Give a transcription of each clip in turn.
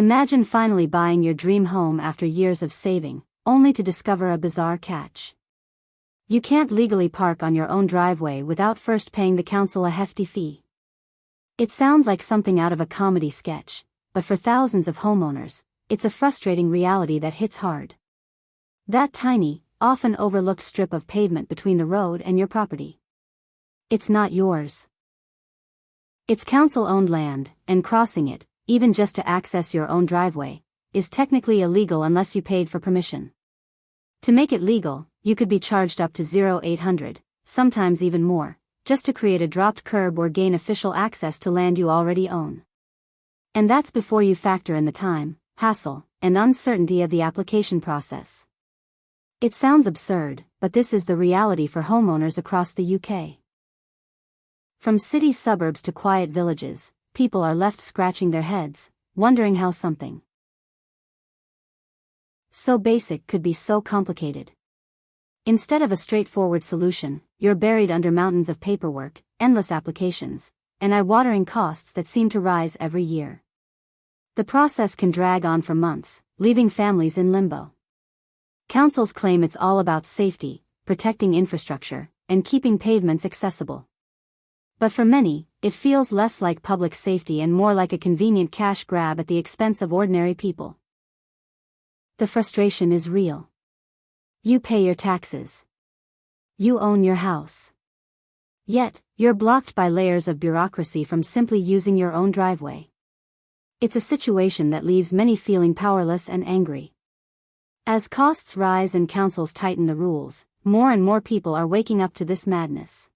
Imagine finally buying your dream home after years of saving, only to discover a bizarre catch. You can't legally park on your own driveway without first paying the council a hefty fee. It sounds like something out of a comedy sketch, but for thousands of homeowners, it's a frustrating reality that hits hard. That tiny, often overlooked strip of pavement between the road and your property. It's not yours. It's council-owned land, and crossing it, even just to access your own driveway, is technically illegal unless you paid for permission. To make it legal, you could be charged up to $800, sometimes even more, just to create a dropped curb or gain official access to land you already own. And that's before you factor in the time, hassle, and uncertainty of the application process. It sounds absurd, but this is the reality for homeowners across the UK. From city suburbs to quiet villages, people are left scratching their heads, wondering how something so basic could be so complicated. Instead of a straightforward solution, you're buried under mountains of paperwork, endless applications, and eye-watering costs that seem to rise every year. The process can drag on for months, leaving families in limbo. Councils claim it's all about safety, protecting infrastructure, and keeping pavements accessible. But for many, it feels less like public safety and more like a convenient cash grab at the expense of ordinary people. The frustration is real. You pay your taxes. You own your house. Yet, you're blocked by layers of bureaucracy from simply using your own driveway. It's a situation that leaves many feeling powerless and angry. As costs rise and councils tighten the rules, more and more people are waking up to this madness.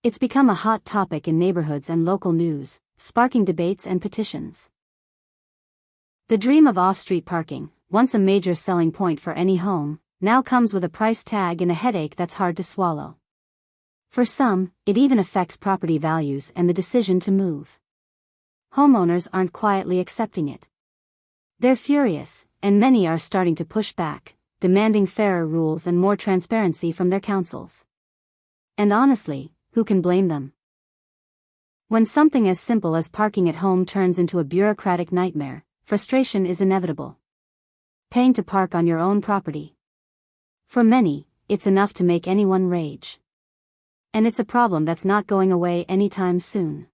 It's become a hot topic in neighborhoods and local news, sparking debates and petitions. The dream of off-street parking, once a major selling point for any home, now comes with a price tag and a headache that's hard to swallow. For some, it even affects property values and the decision to move. Homeowners aren't quietly accepting it. They're furious, and many are starting to push back, demanding fairer rules and more transparency from their councils. And honestly, who can blame them? When something as simple as parking at home turns into a bureaucratic nightmare, frustration is inevitable. Paying to park on your own property. For many, it's enough to make anyone rage. And it's a problem that's not going away anytime soon.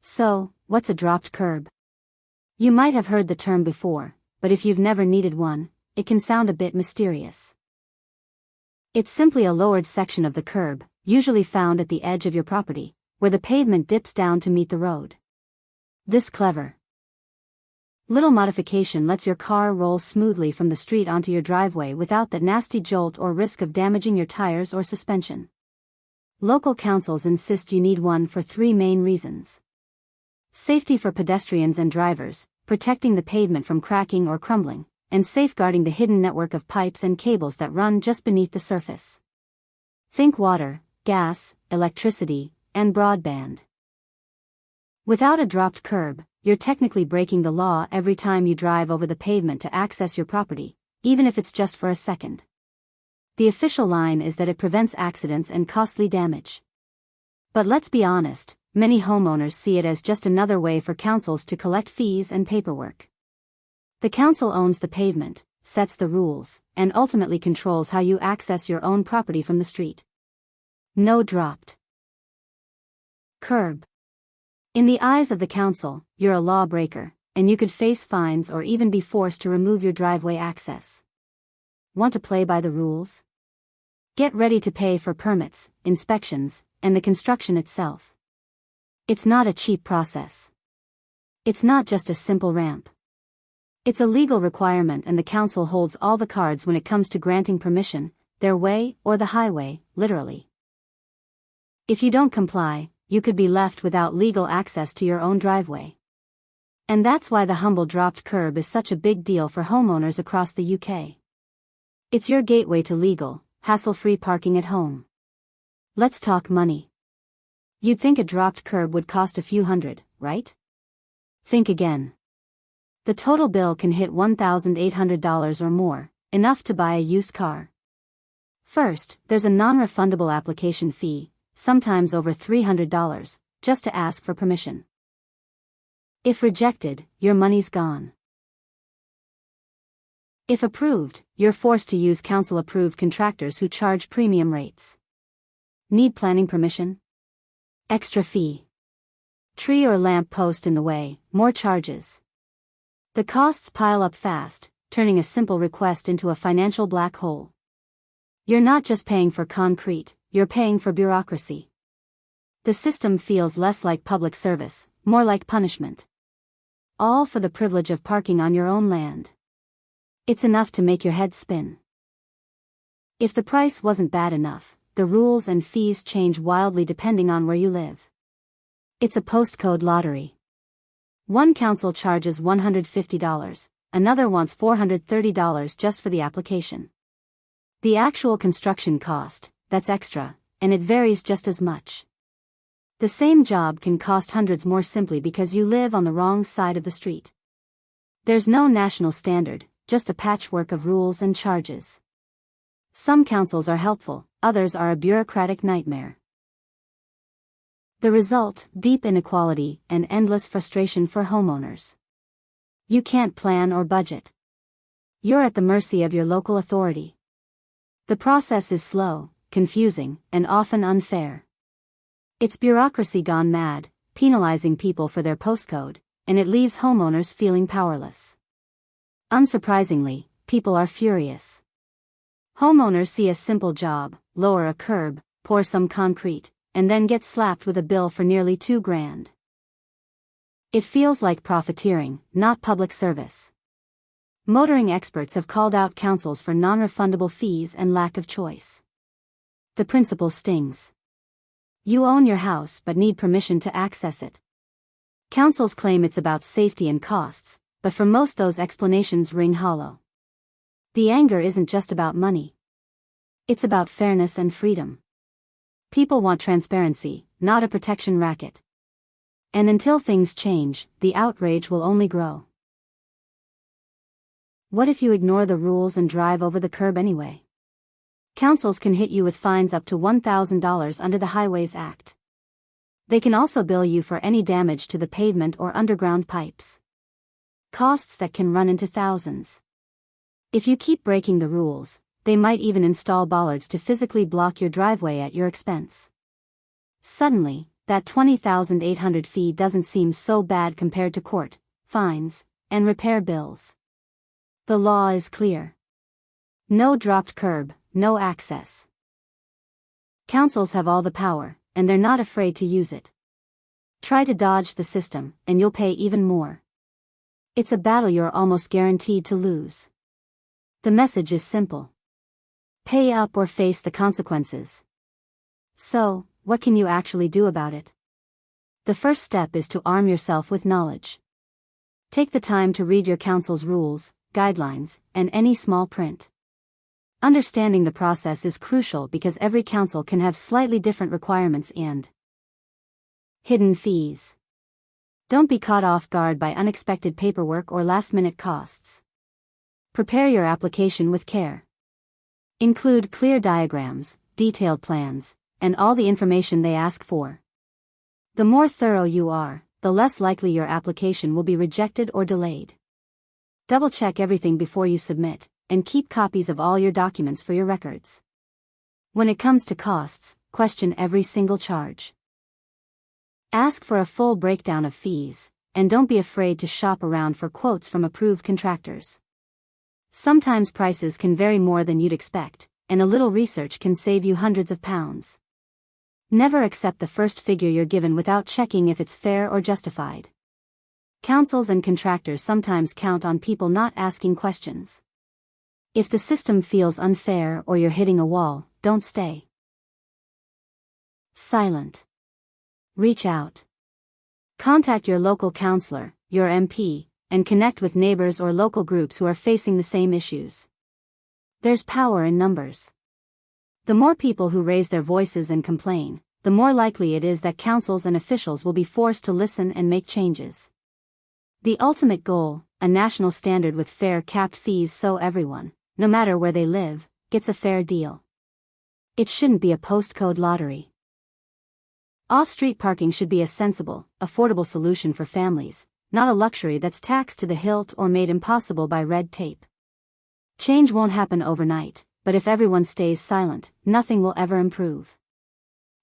So, what's a dropped curb? You might have heard the term before, but if you've never needed one, it can sound a bit mysterious. It's simply a lowered section of the curb, usually found at the edge of your property, where the pavement dips down to meet the road. This clever little modification lets your car roll smoothly from the street onto your driveway without that nasty jolt or risk of damaging your tires or suspension. Local councils insist you need one for three main reasons. Safety for pedestrians and drivers, protecting the pavement from cracking or crumbling, and safeguarding the hidden network of pipes and cables that run just beneath the surface. Think water, gas, electricity, and broadband. Without a dropped curb, you're technically breaking the law every time you drive over the pavement to access your property, even if it's just for a second. The official line is that it prevents accidents and costly damage. But let's be honest, many homeowners see it as just another way for councils to collect fees and paperwork. The council owns the pavement, sets the rules, and ultimately controls how you access your own property from the street. No dropped curb. In the eyes of the council, you're a lawbreaker, and you could face fines or even be forced to remove your driveway access. Want to play by the rules? Get ready to pay for permits, inspections, and the construction itself. It's not a cheap process. It's not just a simple ramp. It's a legal requirement, and the council holds all the cards when it comes to granting permission, their way or the highway, literally. If you don't comply, you could be left without legal access to your own driveway. And that's why the humble dropped curb is such a big deal for homeowners across the UK. It's your gateway to legal, hassle-free parking at home. Let's talk money. You'd think a dropped curb would cost a few hundred, right? Think again. The total bill can hit $1,800 or more, enough to buy a used car. First, there's a non-refundable application fee, sometimes over $300, just to ask for permission. If rejected, your money's gone. If approved, you're forced to use council-approved contractors who charge premium rates. Need planning permission? Extra fee. Tree or lamp post in the way, more charges. The costs pile up fast, turning a simple request into a financial black hole. You're not just paying for concrete, you're paying for bureaucracy. The system feels less like public service, more like punishment. All for the privilege of parking on your own land. It's enough to make your head spin. If the price wasn't bad enough, the rules and fees change wildly depending on where you live. It's a postcode lottery. One council charges $150, another wants $430 just for the application. The actual construction cost, that's extra, and it varies just as much. The same job can cost hundreds more simply because you live on the wrong side of the street. There's no national standard, just a patchwork of rules and charges. Some councils are helpful, others are a bureaucratic nightmare. The result, deep inequality and endless frustration for homeowners. You can't plan or budget. You're at the mercy of your local authority. The process is slow, confusing, and often unfair. It's bureaucracy gone mad, penalizing people for their postcode, and it leaves homeowners feeling powerless. Unsurprisingly, people are furious. Homeowners see a simple job, lower a curb, pour some concrete, and then get slapped with a bill for nearly $2,000. It feels like profiteering, not public service. Motoring experts have called out councils for non-refundable fees and lack of choice. The principle stings. You own your house but need permission to access it. Councils claim it's about safety and costs, but for most those explanations ring hollow. The anger isn't just about money. It's about fairness and freedom. People want transparency, not a protection racket. And until things change, the outrage will only grow. What if you ignore the rules and drive over the curb anyway? Councils can hit you with fines up to $1,000 under the Highways Act. They can also bill you for any damage to the pavement or underground pipes. Costs that can run into thousands. If you keep breaking the rules, they might even install bollards to physically block your driveway at your expense. Suddenly, that $20,800 fee doesn't seem so bad compared to court, fines, and repair bills. The law is clear. No dropped curb, no access. Councils have all the power, and they're not afraid to use it. Try to dodge the system, and you'll pay even more. It's a battle you're almost guaranteed to lose. The message is simple. Pay up or face the consequences. So, what can you actually do about it? The first step is to arm yourself with knowledge. Take the time to read your council's rules, guidelines, and any small print. Understanding the process is crucial because every council can have slightly different requirements and hidden fees. Don't be caught off guard by unexpected paperwork or last-minute costs. Prepare your application with care. Include clear diagrams, detailed plans, and all the information they ask for. The more thorough you are, the less likely your application will be rejected or delayed. Double-check everything before you submit, and keep copies of all your documents for your records. When it comes to costs, question every single charge. Ask for a full breakdown of fees, and don't be afraid to shop around for quotes from approved contractors. Sometimes prices can vary more than you'd expect, and a little research can save you hundreds of pounds. Never accept the first figure you're given without checking if it's fair or justified. Councils and contractors sometimes count on people not asking questions. If the system feels unfair or you're hitting a wall, don't stay silent. Reach out. Contact your local counselor, your MP, and connect with neighbors or local groups who are facing the same issues. There's power in numbers. The more people who raise their voices and complain, the more likely it is that councils and officials will be forced to listen and make changes. The ultimate goal, a national standard with fair capped fees so everyone, no matter where they live, gets a fair deal. It shouldn't be a postcode lottery. Off-street parking should be a sensible, affordable solution for families, not a luxury that's taxed to the hilt or made impossible by red tape. Change won't happen overnight, but if everyone stays silent, nothing will ever improve.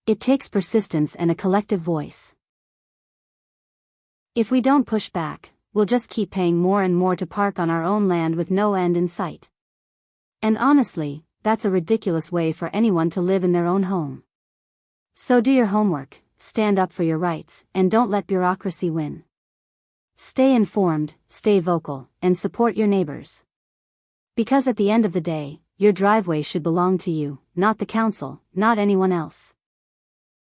It takes persistence and a collective voice. If we don't push back, we'll just keep paying more and more to park on our own land with no end in sight. And honestly, that's a ridiculous way for anyone to live in their own home. So do your homework, stand up for your rights, and don't let bureaucracy win. Stay informed, stay vocal, and support your neighbors. Because at the end of the day, your driveway should belong to you, not the council, not anyone else.